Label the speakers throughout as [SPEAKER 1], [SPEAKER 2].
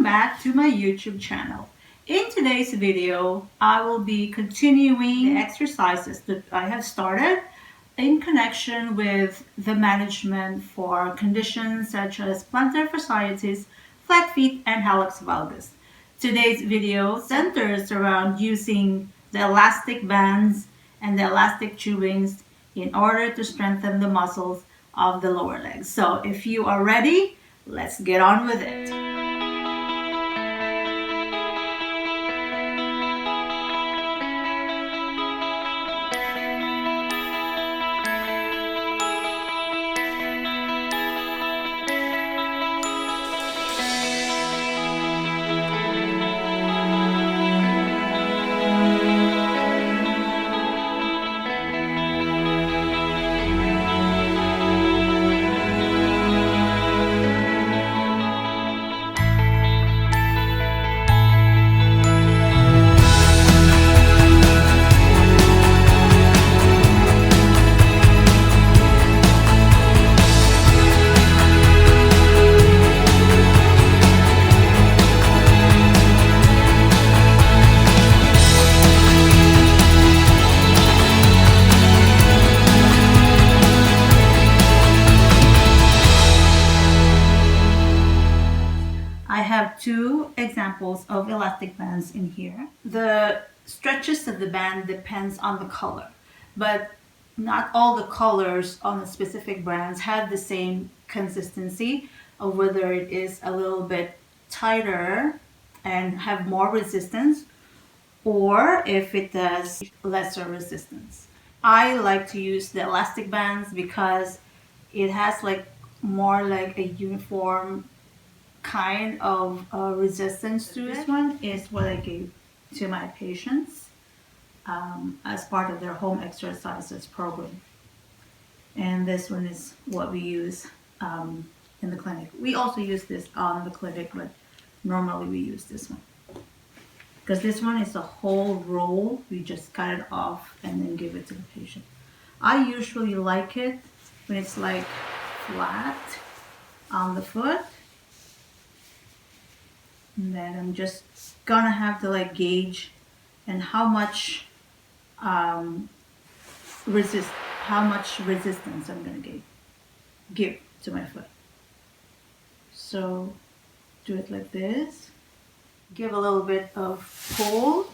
[SPEAKER 1] back to my YouTube channel. In today's video, I will be continuing the exercises that I have started in connection with the management for conditions such as plantar fasciitis, flat feet, and hallux valgus. Today's video centers around using the elastic bands and the elastic tubings in order to strengthen the muscles of the lower legs. So if you are ready, let's get on with it. I have two examples of elastic bands in here. The stretches of the band depends on the color, but not all the colors on the specific brands have the same consistency of whether it is a little bit tighter and have more resistance or if it has lesser resistance. I like to use the elastic bands because it has like more like a uniform kind of resistance to it. This one is what I gave to my patients as part of their home exercises program. And this one is what we use in the clinic. We also use this on the clinic, but normally we use this one. Because this one is a whole roll, we just cut it off and then give it to the patient. I usually like it when it's like flat on the foot. And then I'm just gonna have to like gauge and how much resistance I'm gonna give to my foot. So do it like this. Give a little bit of pull,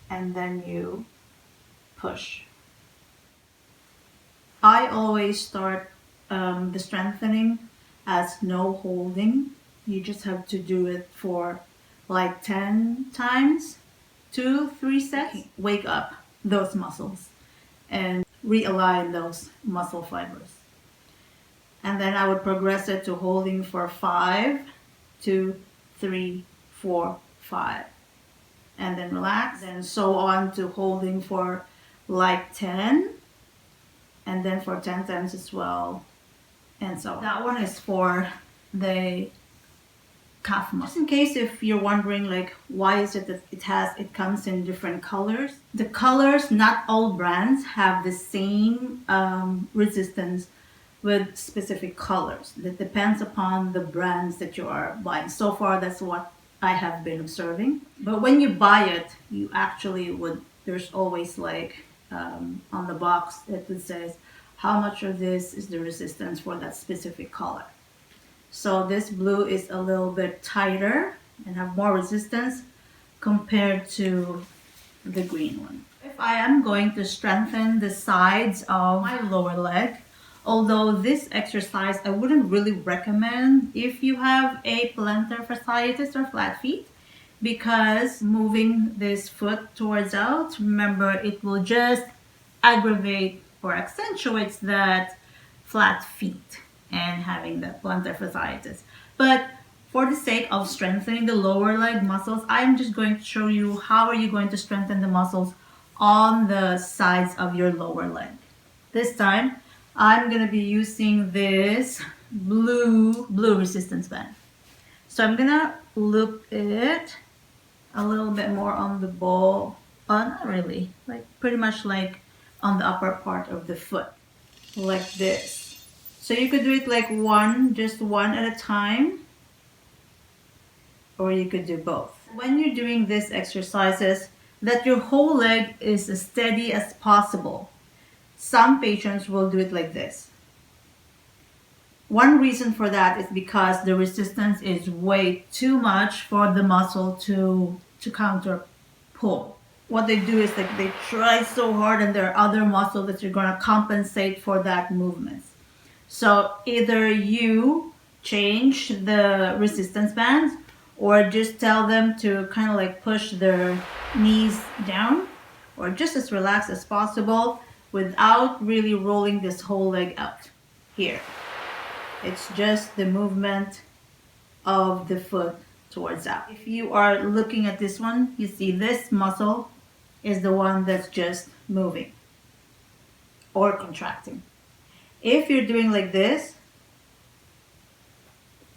[SPEAKER 1] and then you push. I always start the strengthening as no holding. You just have to do it for like 10 times, 2-3 sets. Wake up those muscles and realign those muscle fibers. And then I would progress it to holding for 5, 2, 3, 4, 5. And then relax. And so on to holding for like 10. And then for 10 times as well. And so on. That one is for the calf muscle. Just in case if you're wondering like why is it that it comes in different colors. The colors, not all brands have the same resistance with specific colors. That depends upon the brands that you are buying. So far that's what I have been observing. But when you buy it, you actually would, there's always like on the box it says how much of this is the resistance for that specific color. So this blue is a little bit tighter and have more resistance compared to the green one. If I am going to strengthen the sides of my lower leg, although this exercise I wouldn't really recommend if you have a plantar fasciitis or flat feet, because moving this foot towards out, remember it will just aggravate or accentuate that flat feet and having the plantar fasciitis. But for the sake of strengthening the lower leg muscles, I'm just going to show you how are you going to strengthen the muscles on the sides of your lower leg. This time, I'm going to be using this blue resistance band. So I'm going to loop it a little bit more on the ball, not really, like pretty much like on the upper part of the foot, like this. So you could do it like just one at a time. or you could do both. When you're doing these exercises, that your whole leg is as steady as possible. Some patients will do it like this. One reason for that is because the resistance is way too much for the muscle to counter pull. What they do is like they try so hard, and there are other muscles that you're going to compensate for that movement. So either you change the resistance bands, or just tell them to kind of like push their knees down, or just as relaxed as possible without really rolling this whole leg out here. It's just the movement of the foot towards out. If you are looking at this one, you see this muscle is the one that's just moving or contracting. If you're doing like this,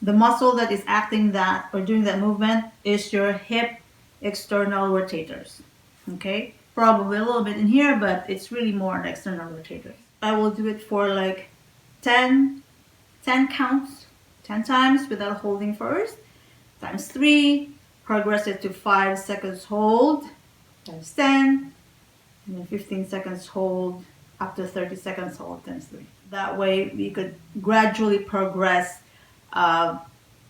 [SPEAKER 1] the muscle that is acting that or doing that movement is your hip external rotators. Okay? Probably a little bit in here, but it's really more the external rotators. I will do it for like 10 counts, 10 times without holding first, times 3, progress it to 5 seconds hold, times 10, and then 15 seconds hold, up to 30 seconds hold, times 3. That way we could gradually progress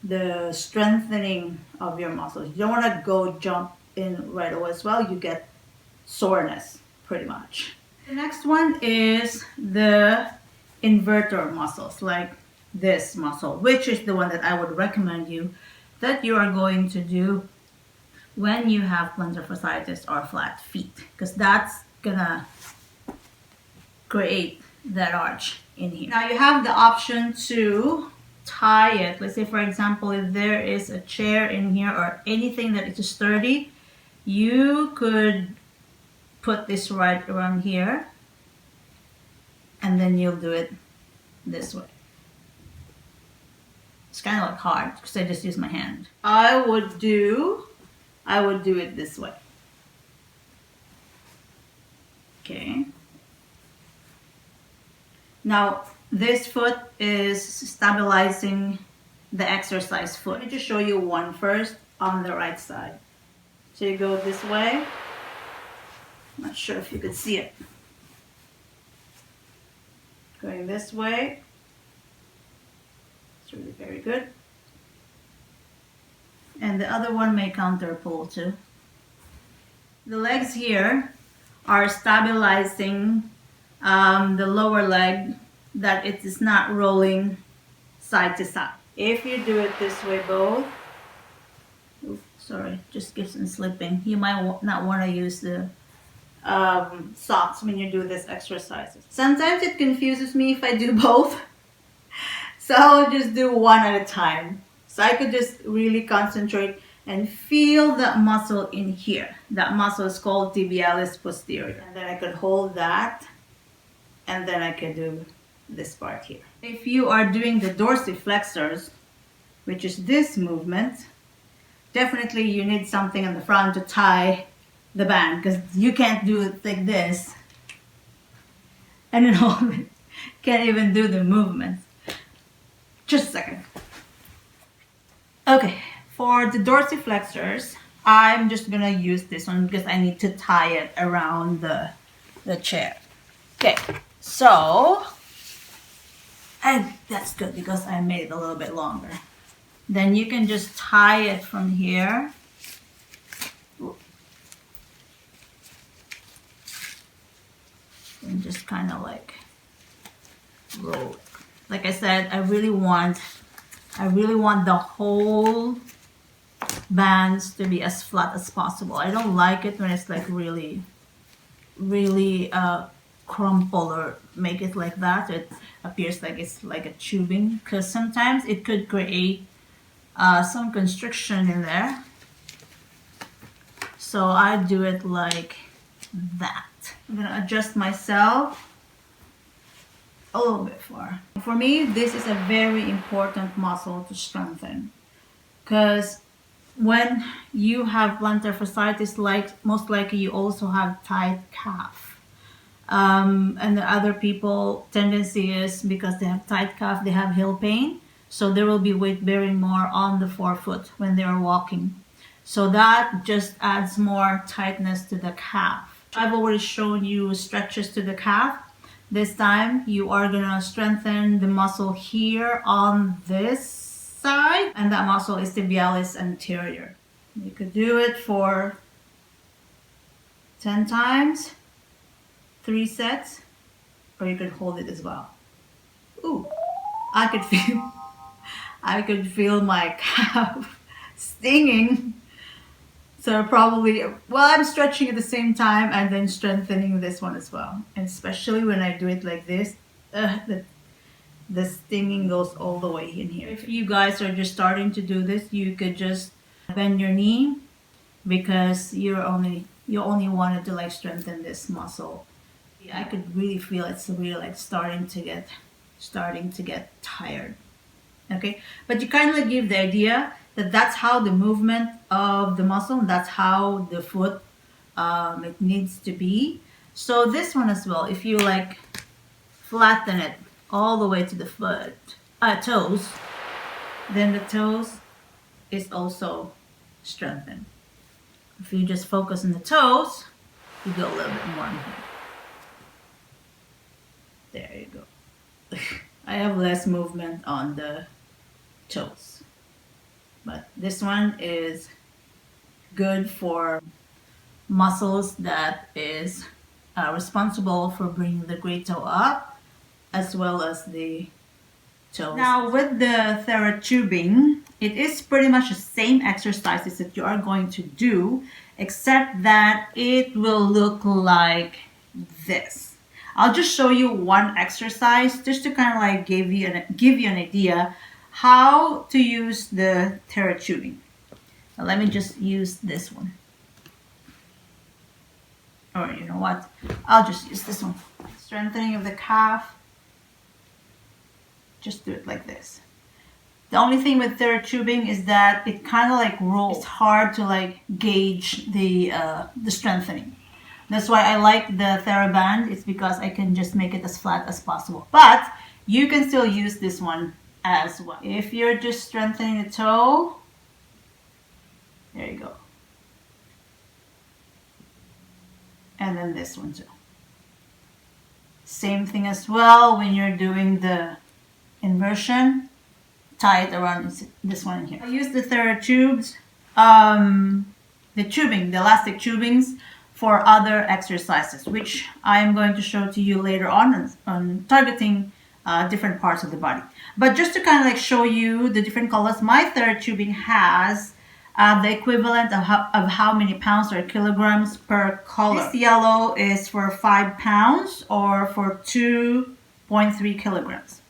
[SPEAKER 1] the strengthening of your muscles. You don't want to go jump in right away as well. You get soreness pretty much. The next one is the inverter muscles, like this muscle, which is the one that I would recommend you that you are going to do when you have plantar fasciitis or flat feet, because that's gonna create that arch in here. Now you have the option to tie it. Let's say, for example, if there is a chair in here or anything that is sturdy, you could put this right around here, and then you'll do it this way. It's kind of like hard because I just use my hand. I would do it this way. Okay. Now this foot is stabilizing the exercise foot. Let me just show you one first on the right side. So you go this way. I'm not sure if you could see it. Going this way. It's really very good. And the other one may counter pull too. The legs here are stabilizing the lower leg, that it is not rolling side to side. If you do it this way both, sorry, just keeps on slipping. You might not want to use the socks when you do this exercises. Sometimes it confuses me if I do both. So I'll just do one at a time. So I could just really concentrate and feel that muscle in here. That muscle is called tibialis posterior. And then I could hold that, and then I could do this part here. If you are doing the dorsiflexors, which is this movement, definitely you need something on the front to tie the band, because you can't do it like this and then hold it. Can't even do the movements. Just a second. Okay, for the dorsiflexors, I'm just gonna use this one because I need to tie it around the chair. Okay, so, and that's good because I made it a little bit longer. Then you can just tie it from here. And just kind of like roll it. Like I said, I really want the whole bands to be as flat as possible. I don't like it when it's like really crumple or make it like that. It appears like it's like a tubing, because sometimes it could create some constriction in there. So I do it like that. I'm gonna adjust myself a little bit far. For me, this is a very important muscle to strengthen, because when you have plantar fasciitis, like most likely you also have tight calf. And the other people tendency is because they have tight calf, they have heel pain. So there will be weight bearing more on the forefoot when they are walking. So that just adds more tightness to the calf. I've already shown you stretches to the calf. This time you are gonna strengthen the muscle here on this side, and that muscle is tibialis anterior. You could do it for 10 times, 3 sets, or you could hold it as well. Ooh, I could feel my calf stinging. So probably, well, I'm stretching at the same time and then strengthening this one as well. And especially when I do it like this, the stinging goes all the way in here. If you guys are just starting to do this, you could just bend your knee because you only wanted to like strengthen this muscle. I could really feel it's really like starting to get tired. Okay, but you kind of give the idea that that's how the movement of the muscle, that's how the foot it needs to be. So this one as well, if you like flatten it all the way to the foot toes, then the toes is also strengthened. If you just focus on the toes, you go a little bit more in here. There you go. I have less movement on the toes, but this one is good for muscles that is responsible for bringing the great toe up as well as the toes. Now with the therotubing, it is pretty much the same exercises that you are going to do, except that it will look like this. I'll just show you one exercise just to kind of like give you an idea how to use the therotubing. Now let me just use this one. Or you know what? I'll just use this one. Strengthening of the calf. Just do it like this. The only thing with therotubing is that it kind of like rolls. It's hard to like gauge the strengthening. That's why I like the TheraBand. It's because I can just make it as flat as possible. But you can still use this one as well. If you're just strengthening the toe, there you go. And then this one too. Same thing as well when you're doing the inversion. Tie it around this one in here. I use the therotubes, the elastic tubings, for other exercises, which I am going to show to you later on targeting different parts of the body. But just to kind of like show you the different colors, my therotubing has the equivalent of how many pounds or kilograms per color. This yellow is for 5 pounds or for 2.3 kilograms.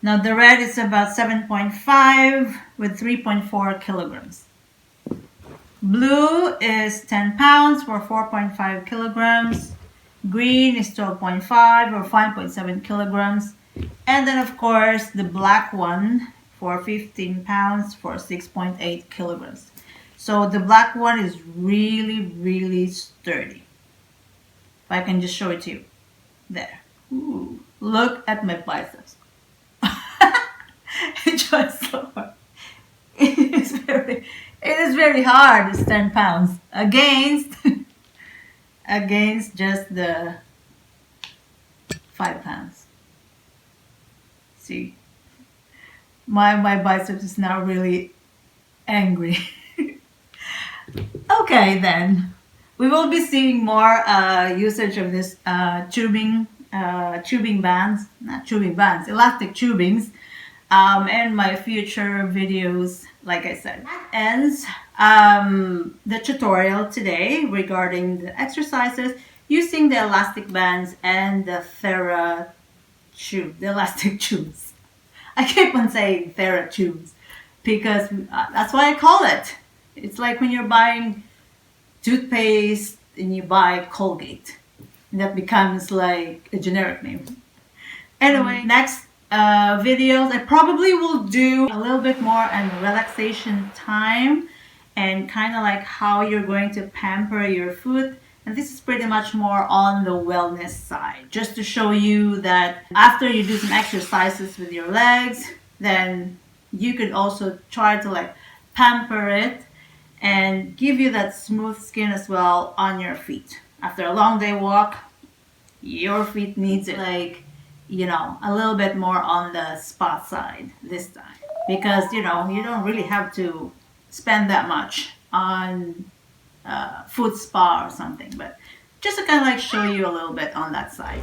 [SPEAKER 1] Now the red is about 7.5 with 3.4 kilograms. Blue is 10 pounds for 4.5 kilograms. Green is 12.5 or 5.7 kilograms. And then of course the black one for 15 pounds for 6.8 kilograms. So the black one is really, really sturdy. If I can just show it to you. There. Ooh, look at my biceps. It's just so hard. It is very hard. It's 10 pounds against just the 5 pounds. See, my biceps is now really angry. Okay, then we will be seeing more usage of this elastic tubings. And my future videos, like I said. That ends the tutorial today regarding the exercises using the elastic bands and the the elastic tubes. I keep on saying therotubes because that's what I call it. It's like when you're buying toothpaste and you buy Colgate. That becomes like a generic name. Anyway, next videos I probably will do a little bit more on relaxation time and kind of like how you're going to pamper your foot And this is pretty much more on the wellness side, just to show you that after you do some exercises with your legs, then you could also try to like pamper it and give you that smooth skin as well on your feet. After a long day walk, your feet needs it like, a little bit more on the spa side this time. Because, you don't really have to spend that much on foot spa or something, but just to kind of like show you a little bit on that side.